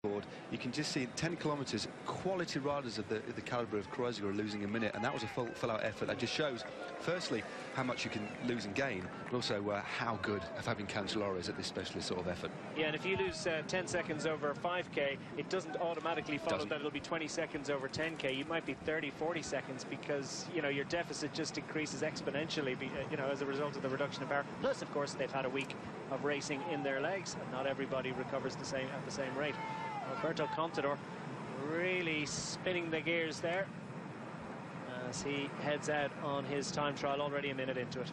board, you can just see 10 kilometres, quality riders of the calibre of Kreuziger are losing a minute, and that was a full-out effort. That just shows, firstly, how much you can lose and gain, but also how good Fabian Cancellara is at this specialist sort of effort. Yeah, and if you lose 10 seconds over 5K, it doesn't automatically follow that it'll be 20 seconds over 10K. You might be 30, 40 seconds because, you know, your deficit just increases exponentially, you know, as a result of the reduction in power. Plus, of course, they've had a week of racing in their legs, and not everybody recovers at the same rate. Alberto Contador really spinning the gears there as he heads out on his time trial, already a minute into it.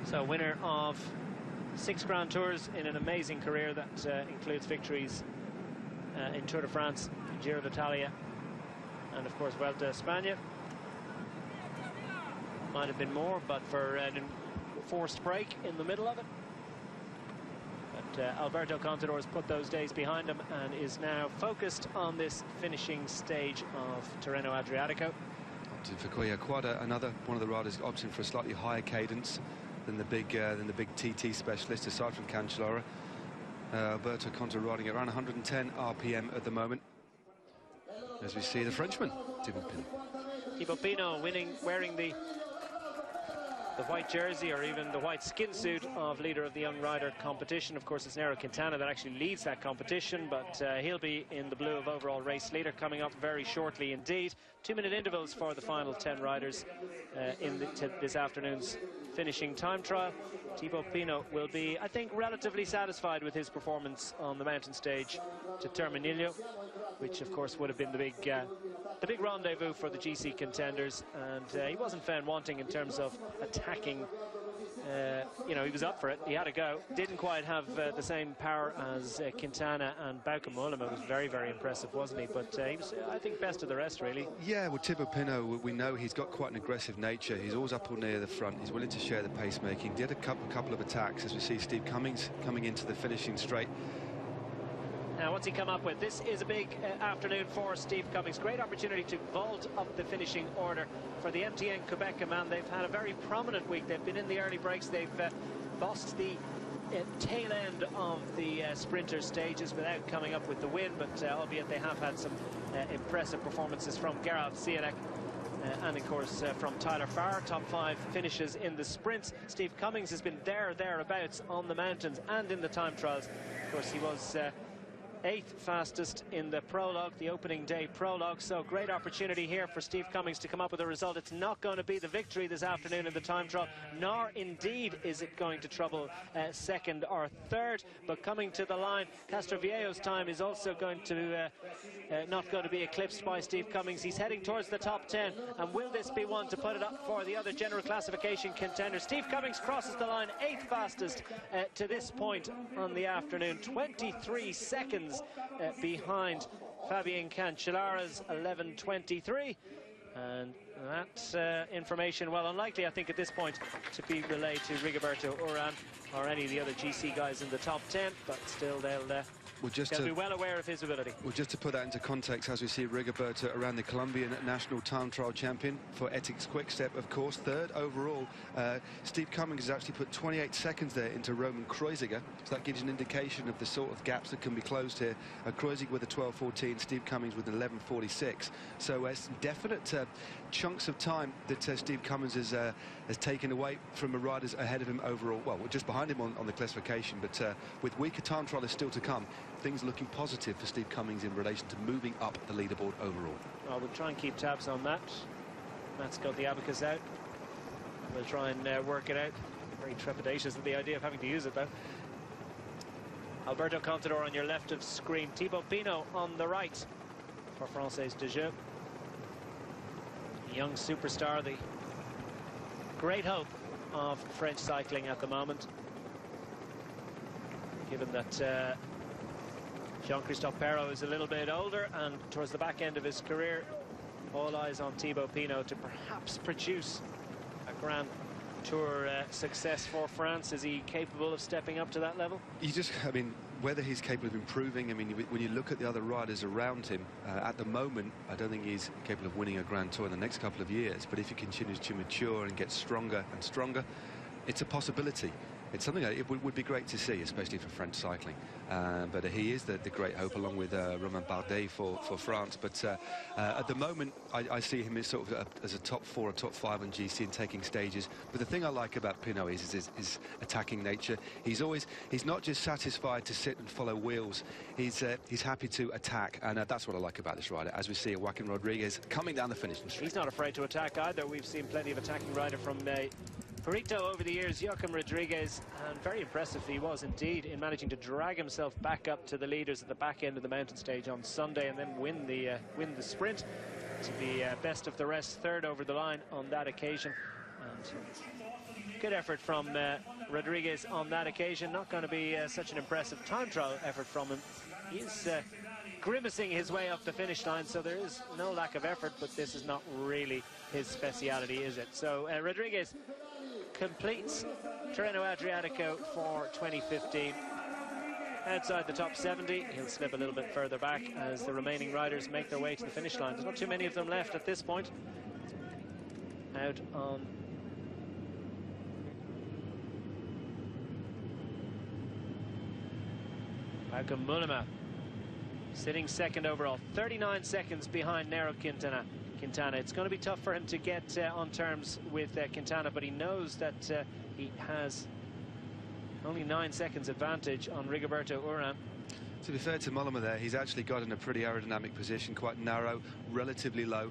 So winner of 6 Grand Tours in an amazing career that includes victories in Tour de France, Giro d'Italia, and of course Vuelta a España. Might have been more, but for an forced break in the middle of it. But Alberto Contador has put those days behind him and is now focused on this finishing stage of Tirreno Adriatico. Quite another one of the riders opting for a slightly higher cadence than the big TT specialist, aside from Cancellara. Alberto Contador riding at around 110 RPM at the moment. As we see the Frenchman, Thibaut Pinot. Thibaut Pinot winning, wearing the white jersey, or even the white skin suit of leader of the Young Rider competition. Of course, it's Nairo Quintana that actually leads that competition, but he'll be in the blue of overall race leader coming up very shortly indeed. 2-minute intervals for the final 10 riders in this afternoon's finishing time trial. Thibaut Pinot will be, I think, relatively satisfied with his performance on the mountain stage to Terminillo, which of course would have been the big rendezvous for the GC contenders, and he wasn't found wanting in terms of attacking. You know, he was up for it, he had a go, didn't quite have the same power as Quintana, and Bauke Mollema was very, very impressive, wasn't he? But he was, I think, best of the rest, really. Yeah, well, Thibaut Pinot, we know he's got quite an aggressive nature. He's always up or near the front. He's willing to share the pacemaking. Did a couple of attacks, as we see Steve Cummings coming into the finishing straight. Now, what's he come up with? This is a big afternoon for Steve Cummings. Great opportunity to vault up the finishing order for the MTN Quebec man. They've had a very prominent week. They've been in the early breaks. They've lost the tail end of the sprinter stages without coming up with the win, but albeit they have had some impressive performances from Gerald Cianek and of course from Tyler Farr. Top 5 finishes in the sprints. Steve Cummings has been thereabouts on the mountains and in the time trials. Of course, he was 8th fastest in the prologue, the opening day prologue. So great opportunity here for Steve Cummings to come up with a result. It's not going to be the victory this afternoon in the time trial, nor indeed is it going to trouble second or third. But coming to the line, Castroviejo's time is also going to not going to be eclipsed by Steve Cummings. He's heading towards the top 10, and will this be one to put it up for the other general classification contenders? Steve Cummings crosses the line, 8th fastest to this point on the afternoon, 23 seconds behind Fabian Cancellara's 11:23, and that information, well, unlikely, I think, at this point to be relayed to Rigoberto Urán or any of the other GC guys in the top 10, but still they'll be well aware of his ability. Well, just to put that into context, as we see Rigoberto Urán, the Colombian national time trial champion for Ethics Quick-Step, of course, 3rd overall. Steve Cummings has actually put 28 seconds there into Roman Kreuziger, so that gives you an indication of the sort of gaps that can be closed here. Kreuziger with a 12:14, Steve Cummings with an 11:46. So some definite chunks of time that Steve Cummings has taken away from the riders ahead of him overall. Well, we're just behind him on the classification, but with weaker time trialists still to come, things are looking positive for Steve Cummings in relation to moving up the leaderboard overall. Well, we'll try and keep tabs on that. Matt's got the abacus out. We'll try and work it out. Very trepidatious at the idea of having to use it, though. Alberto Contador on your left of screen. Thibaut Pinot on the right for Française de Jeu. Young superstar, the great hope of French cycling at the moment, given that Jean-Christophe Perrault is a little bit older and towards the back end of his career. All eyes on Thibaut Pinot to perhaps produce a Grand Tour success for France. Is he capable of stepping up to that level? I mean, whether he's capable of improving, I mean, when you look at the other riders around him, at the moment, I don't think he's capable of winning a Grand Tour in the next couple of years. But if he continues to mature and get stronger and stronger, it's a possibility. It's something that it would be great to see, especially for French cycling. But he is the great hope, along with Romain Bardet for France. But at the moment, I see him as sort of as a top 4 or top 5 on GC and taking stages. But the thing I like about Pinot is his attacking nature. He's not just satisfied to sit and follow wheels. He's happy to attack, and that's what I like about this rider. As we see Joaquin Rodriguez coming down the finishing straight. He's not afraid to attack either. We've seen plenty of attacking rider from Perito over the years, Joaquin Rodriguez, and very impressive he was indeed in managing to drag himself back up to the leaders at the back end of the mountain stage on Sunday, and then win the sprint to be best of the rest, third over the line on that occasion. And good effort from Rodriguez on that occasion. Not going to be such an impressive time trial effort from him. He's grimacing his way up the finish line, so there is no lack of effort, but this is not really his speciality, is it? So Rodriguez completes Tirreno Adriatico for 2015. Outside the top 70, he'll slip a little bit further back as the remaining riders make their way to the finish line. There's not too many of them left at this point. Out on Malcolm Mollema, sitting second overall, 39 seconds behind Nairo Quintana. It's going to be tough for him to get on terms with Quintana, but he knows that he has only 9 seconds advantage on Rigoberto Urán. To be fair to Mollema there, he's actually got in a pretty aerodynamic position, quite narrow, relatively low,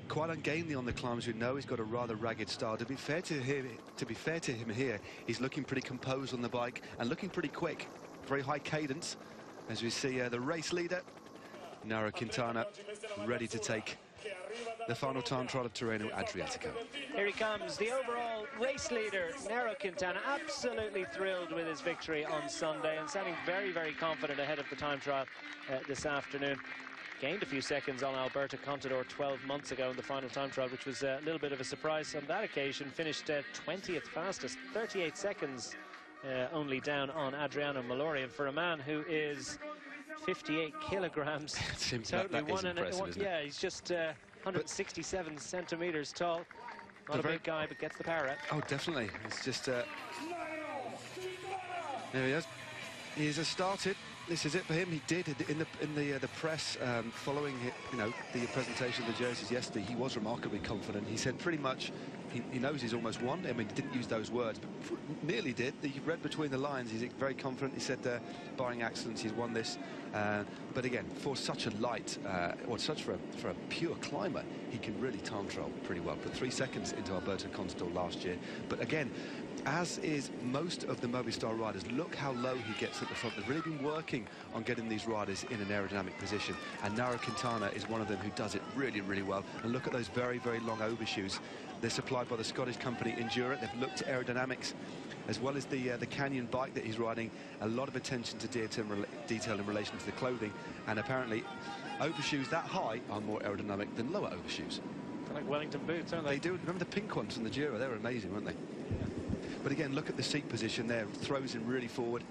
quite ungainly on the climbs. We know he's got a rather ragged style. To be fair to him here, he's looking pretty composed on the bike and looking pretty quick, very high cadence, as we see the race leader Nairo Quintana ready to take the final time trial of Tirreno Adriatico. Here he comes, the overall race leader, Nairo Quintana, absolutely thrilled with his victory on Sunday and sounding very, very confident ahead of the time trial this afternoon. Gained a few seconds on Alberto Contador 12 months ago in the final time trial, which was a little bit of a surprise on that occasion. Finished 20th fastest, 38 seconds only down on Adriano Mallory. And for a man who is 58 kilograms, seems totally that is impressive, isn't it? Yeah, he's just 167 centimeters tall. Not a big guy, but gets the power out. Oh, definitely. It's just there he is. He has started. This is it for him. He did in the press following the presentation of the jerseys yesterday. He was remarkably confident. He said pretty much he knows he's almost won. I mean, he didn't use those words, but nearly did. He read between the lines. He's very confident. He said, barring accidents, he's won this. But again, for such a light, or for a pure climber, he can really time trial pretty well. Put 3 seconds into Alberto Contador last year. But again, as is most of the Movistar riders, look how low he gets at the front. They've really been working on getting these riders in an aerodynamic position, and Nairo Quintana is one of them who does it really, really well. And look at those very, very long overshoes. They're supplied by the Scottish company Endurant. They've looked at aerodynamics, as well as the Canyon bike that he's riding. A lot of attention to detail in relation to the clothing, and apparently overshoes that high are more aerodynamic than lower overshoes. They're like Wellington boots, aren't they? They do. Remember the pink ones from the Giro? They were amazing, weren't they? Yeah. But again, look at the seat position there. Throws him really forward,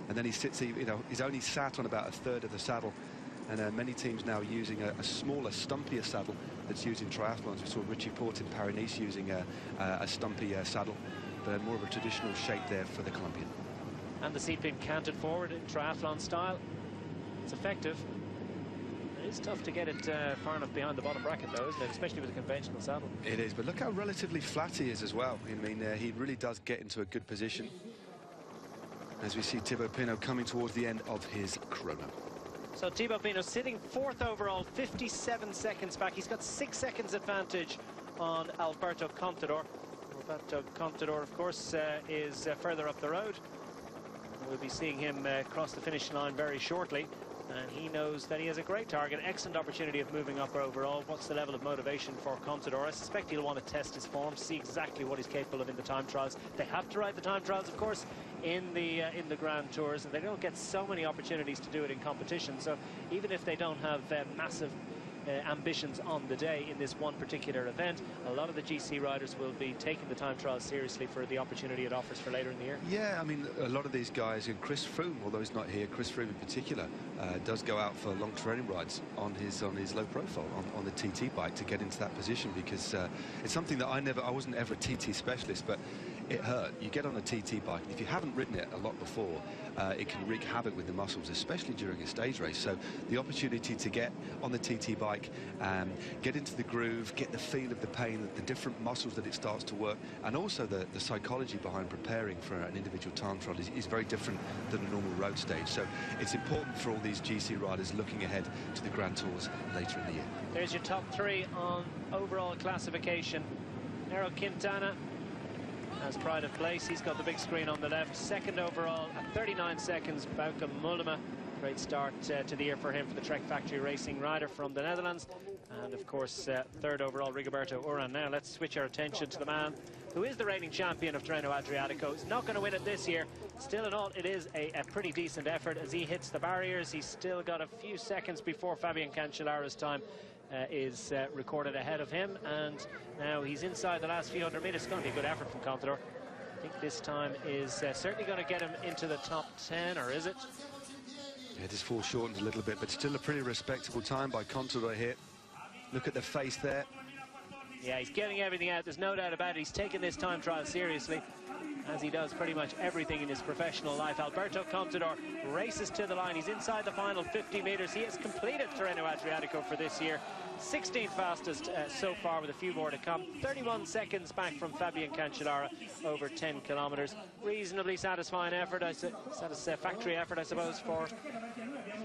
and then he sits. He's only sat on about a third of the saddle. And many teams now using a smaller, stumpier saddle that's used in triathlons. We saw Richie Porte in Paris-Nice using a stumpy saddle, but more of a traditional shape there for the Colombian. And the seat being canted forward in triathlon style. It's effective. It is tough to get it far enough behind the bottom bracket, though, isn't it? Especially with a conventional saddle. It is, but look how relatively flat he is as well. I mean, he really does get into a good position. As we see Thibaut Pinot coming towards the end of his chrono. So Thibaut Pinot sitting 4th overall, 57 seconds back. He's got 6 seconds advantage on Alberto Contador. Alberto Contador, of course, is further up the road. We'll be seeing him cross the finish line very shortly. And he knows that he has a great target, excellent opportunity of moving up overall. What's the level of motivation for Contador? I suspect he'll want to test his form, see exactly what he's capable of in the time trials. They have to ride the time trials, of course, in the Grand Tours, and they don't get so many opportunities to do it in competition. So even if they don't have massive ambitions on the day in this one particular event, a lot of the GC riders will be taking the time trials seriously for the opportunity it offers for later in the year. Yeah, I mean, a lot of these guys, and Chris Froome, although he's not here, Chris Froome in particular, does go out for long training rides on his low profile, on the TT bike, to get into that position, because it's something that I wasn't ever a TT specialist, but it hurt. You get on a TT bike, and if you haven't ridden it a lot before, it can wreak havoc with the muscles, especially during a stage race. So the opportunity to get on the TT bike, get into the groove, get the feel of the pain, the different muscles that it starts to work, and also the psychology behind preparing for an individual time trial is very different than a normal road stage. So it's important for all these GC riders looking ahead to the Grand Tours later in the year. There's your top three on overall classification. Nairo Quintana has pride of place. He's got the big screen on the left. Second overall at 39 seconds, Bauke Mollema. Great start to the year for him, for the Trek Factory Racing rider from the Netherlands. And of course, third overall, Rigoberto Urán. Now let's switch our attention to the man who is the reigning champion of Tirreno Adriatico. He's not going to win it this year. Still in all, it is a pretty decent effort as he hits the barriers. He's still got a few seconds before Fabian Cancellara's time is recorded ahead of him, and now he's inside the last few hundred meters. It's going to be a good effort from Contador. I think this time is certainly going to get him into the top 10, or is it? Yeah, it is foreshortened a little bit, but still a pretty respectable time by Contador here. Look at the face there. Yeah, he's getting everything out. There's no doubt about it. He's taking this time trial seriously, as he does pretty much everything in his professional life. Alberto Contador races to the line. He's inside the final 50 meters. He has completed Tirreno Adriatico for this year. 16th fastest so far, with a few more to come. 31 seconds back from Fabian Cancellara over 10 kilometers. Reasonably satisfying effort, satisfactory effort, I suppose, for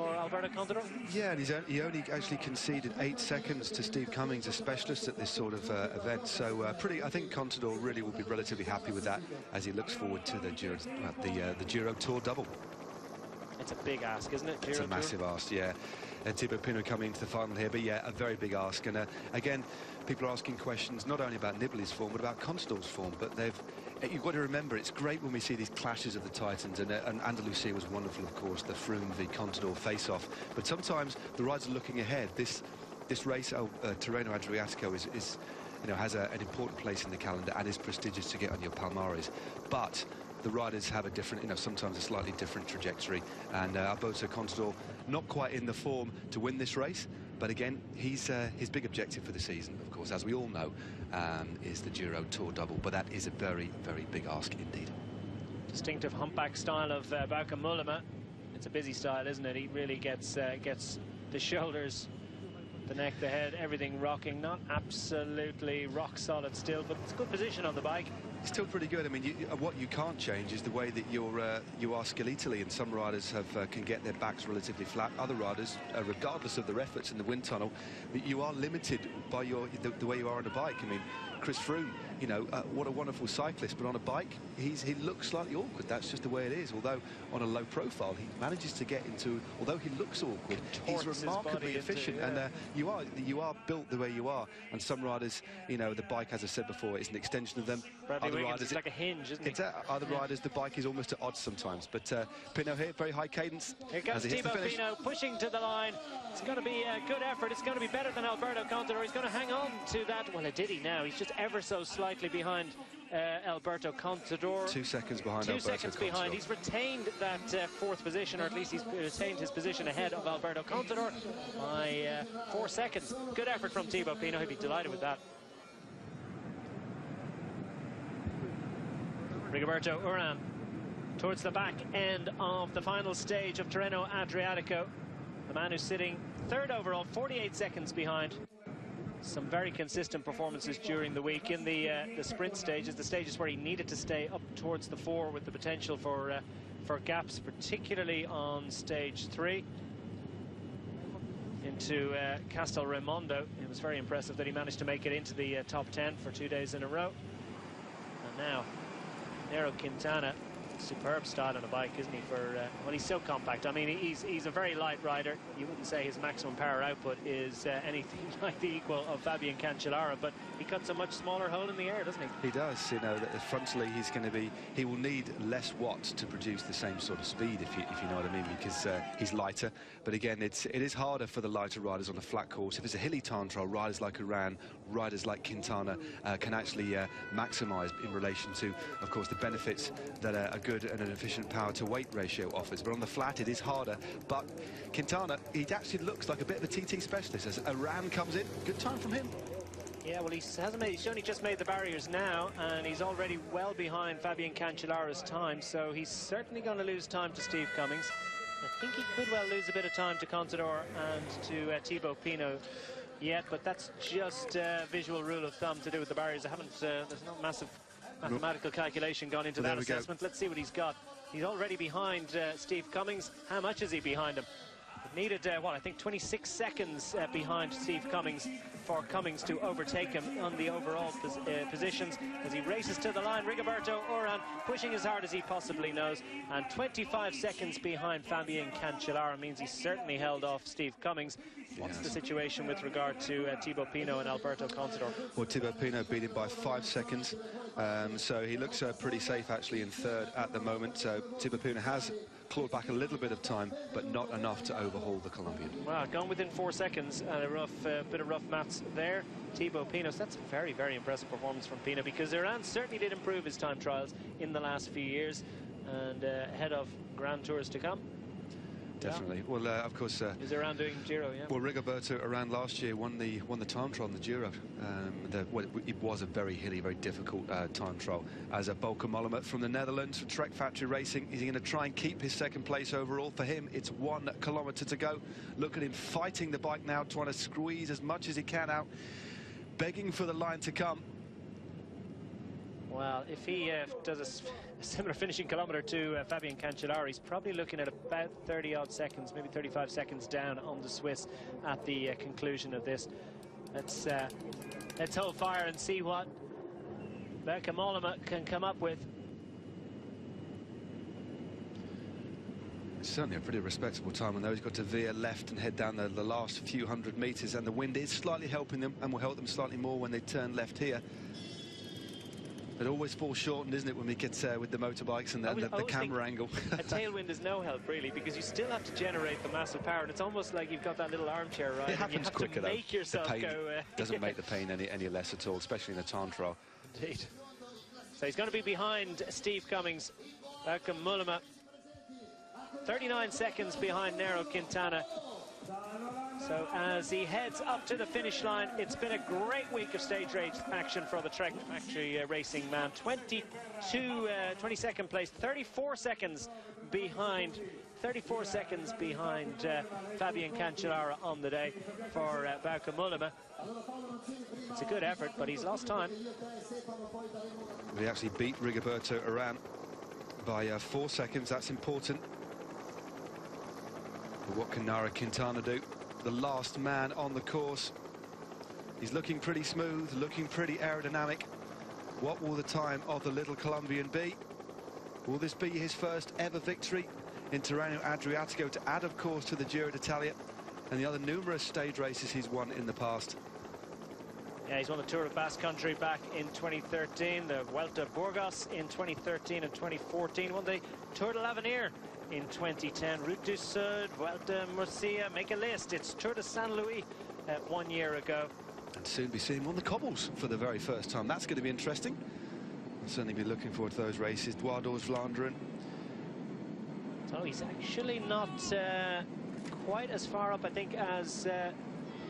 Alberto Contador. Yeah, and he only actually conceded 8 seconds to Steve Cummings, a specialist at this sort of event. So I think Contador really will be relatively happy with that as he looks forward to the Giro Tour double. It's a big ask, isn't it? It's a massive ask, yeah. Thibaut Pinot coming into the final here, but yeah, a very big ask. And again, people are asking questions not only about Nibali's form, but about Contador's form. But you've got to remember, it's great when we see these clashes of the Titans, and Andalusia was wonderful, of course, the Froome v Contador face-off. But sometimes the riders are looking ahead. This race, Tirreno Adriatico, is has an important place in the calendar and is prestigious to get on your Palmares. But the riders have a different, sometimes a slightly different trajectory. And Alberto Contador not quite in the form to win this race, but again, his big objective for the season, of course, as we all know, is the Giro Tour double. But that is a very, very big ask indeed. Distinctive humpback style of Bauke Mollema. It's a busy style, isn't it? He really gets the shoulders, the neck, the head, everything rocking. Not absolutely rock solid still, but it's a good position on the bike. It's still pretty good. I mean, what you can't change is the way that you are skeletally, and some riders can get their backs relatively flat. Other riders, regardless of their efforts in the wind tunnel, you are limited by the way you are on a bike. I mean, Chris Froome, what a wonderful cyclist, but on a bike, he looks slightly awkward. That's just the way it is. Although on a low profile, he manages to get into, although he looks awkward, he's remarkably efficient. And you are built the way you are. And some riders, the bike, as I said before, is an extension of them. Other riders, it's like a hinge, isn't it? Other riders, the bike is almost at odds sometimes. But Pinot here, very high cadence. Here comes Thibaut Pinot pushing to the line. It's going to be a good effort. It's going to be better than Alberto Contador. He's going to hang on to that. Well, did he now? He's just ever so slightly behind Alberto Contador. 2 seconds behind Alberto Contador. 2 seconds behind. He's retained that fourth position, or at least he's retained his position ahead of Alberto Contador by 4 seconds. Good effort from Thibaut Pinot. He'll be delighted with that. Rigoberto Urán towards the back end of the final stage of Tirreno Adriatico. The man who's sitting third overall, 48 seconds behind. Some very consistent performances during the week in the sprint stages, the stages where he needed to stay up towards the 4 with the potential for gaps, particularly on stage 3 into Castel Raimondo. It was very impressive that he managed to make it into the top 10 for 2 days in a row. And now Nairo Quintana, superb style on a bike, isn't he? Well, he's so compact. I mean, he's a very light rider. You wouldn't say his maximum power output is anything like the equal of Fabian Cancellara, but he cuts a much smaller hole in the air, doesn't he? He does. That frontally he will need less watts to produce the same sort of speed, if you know what I mean, because he's lighter. But again, it is harder for the lighter riders on a flat course. If it's a hilly time trial, riders like Urán, riders like Quintana can actually maximise in relation to, of course, the benefits that a good and an efficient power-to-weight ratio offers. But on the flat, it is harder. But Quintana, he actually looks like a bit of a TT specialist as Urán comes in. Good time from him. Yeah, well, he's only just made the barriers now, and he's already well behind Fabian Cancellara's time, so he's certainly going to lose time to Steve Cummings. I think he could well lose a bit of time to Contador and to Thibaut Pinot yet, but that's just visual rule of thumb to do with the barriers. There's no massive mathematical calculation gone into that assessment. Let's see what he's got. He's already behind Steve Cummings. How much is he behind him? Needed, I think 26 seconds behind Steve Cummings for Cummings to overtake him on the overall positions as he races to the line. Rigoberto Urán pushing as hard as he possibly knows, and 25 seconds behind Fabian Cancellara means he certainly held off Steve Cummings. What's the situation with regard to Thibaut Pinot and Alberto Contador? Well, Thibaut Pinot beat him by 5 seconds, so he looks pretty safe actually in third at the moment. So Thibaut Pinot has clawed back a little bit of time, but not enough to overhaul the Colombian. Well, gone within 4 seconds, and a bit of rough maths there. Thibaut Pinot, that's a very, very impressive performance from Pinot, because Urán certainly did improve his time trials in the last few years, and ahead of Grand Tours to come. Definitely. Yeah. Well, of course. Is Urán doing Giro? Yeah. Well, Rigoberto Urán last year won the time trial in the Giro. It was a very hilly, very difficult time trial. As a Bauke Mollema from the Netherlands for Trek Factory Racing, is he going to try and keep his second place overall? For him, it's 1 kilometre to go. Look at him fighting the bike now, trying to squeeze as much as he can out, begging for the line to come. Well, if he does a similar finishing kilometre to Fabian Cancellara, he's probably looking at about 30-odd seconds, maybe 35 seconds down on the Swiss at the conclusion of this. Let's hold fire and see what Bauke Mollema can come up with. It's certainly a pretty respectable time, and though he's got to veer left and head down the last few hundred metres, and the wind is slightly helping them and will help them slightly more when they turn left here. It always falls shortened, isn't it, when we get with the motorbikes and the camera angle. A tailwind is no help, really, because you still have to generate the massive power, and it's almost like you've got that little armchair ride. It happens you have quicker, to make yourself go. Doesn't make the pain any less at all, especially in the time trial. Indeed. So he's going to be behind Steve Cummings. Bauke Mollema, 39 seconds behind Nairo Quintana. So as he heads up to the finish line, it's been a great week of stage race action for the Trek Factory Racing man. 22nd place, 34 seconds behind Fabian Cancellara on the day for Bauke Mollema. It's a good effort, but he's lost time. He actually beat Rigoberto Urán by 4 seconds. That's important. But what can Nairo Quintana do? The last man on the course. He's looking pretty smooth, looking pretty aerodynamic. What will the time of the little Colombian be? Will this be his first ever victory in Tirreno Adriatico, to add, of course, to the Giro d'Italia and the other numerous stage races he's won in the past? Yeah, he's won the Tour of Basque Country back in 2013, the Vuelta Burgos in 2013 and 2014, won the Tour de l'Avenir in 2010, Route du Sud, Vuelta Murcia, make a list. It's Tour de Saint Louis 1 year ago. And soon be seeing him on the cobbles for the very first time. That's going to be interesting. I'll certainly be looking forward to those races. Dwardor's Vlaanderen. So he's actually not quite as far up, I think, as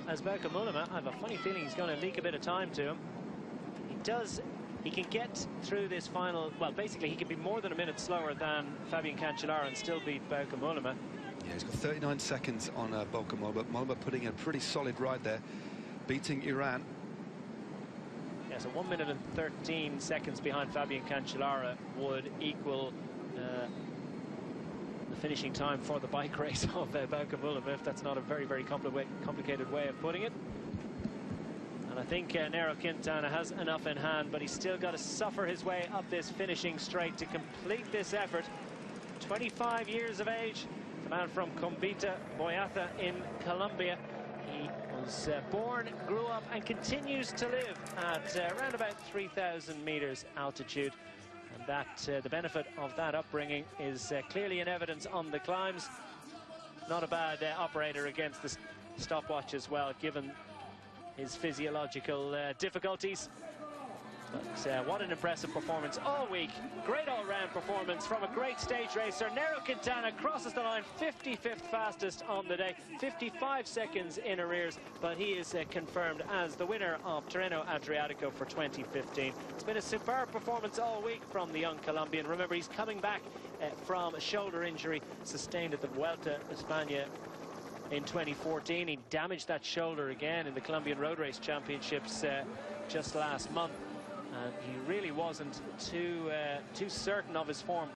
Bauke Mollema. I have a funny feeling he's going to leak a bit of time to him. He can get through this final, well, basically he can be more than a minute slower than Fabian Cancellara and still beat Bauke Mollema. Yeah, he's got 39 seconds on Bauke Mollema. Mollema putting in a pretty solid ride there, beating Urán. Yeah, so 1 minute and 13 seconds behind Fabian Cancellara would equal the finishing time for the bike race of Bauke Mollema, if that's not a very, very complicated way of putting it. And I think Nairo Quintana has enough in hand, but he's still got to suffer his way up this finishing straight to complete this effort. 25 years of age, the man from Combita, Boyata in Colombia. He was born, grew up, and continues to live at around about 3,000 meters altitude. And that the benefit of that upbringing is clearly in evidence on the climbs. Not a bad operator against the stopwatch as well, given his physiological difficulties. But what an impressive performance all week. Great all-round performance from a great stage racer. Nairo Quintana crosses the line 55th fastest on the day, 55 seconds in arrears, but he is confirmed as the winner of Tirreno Adriatico for 2015. It's been a superb performance all week from the young Colombian. Remember, he's coming back from a shoulder injury sustained at the Vuelta a España in 2014. He damaged that shoulder again in the Colombian Road Race Championships just last month, and he really wasn't too certain of his form.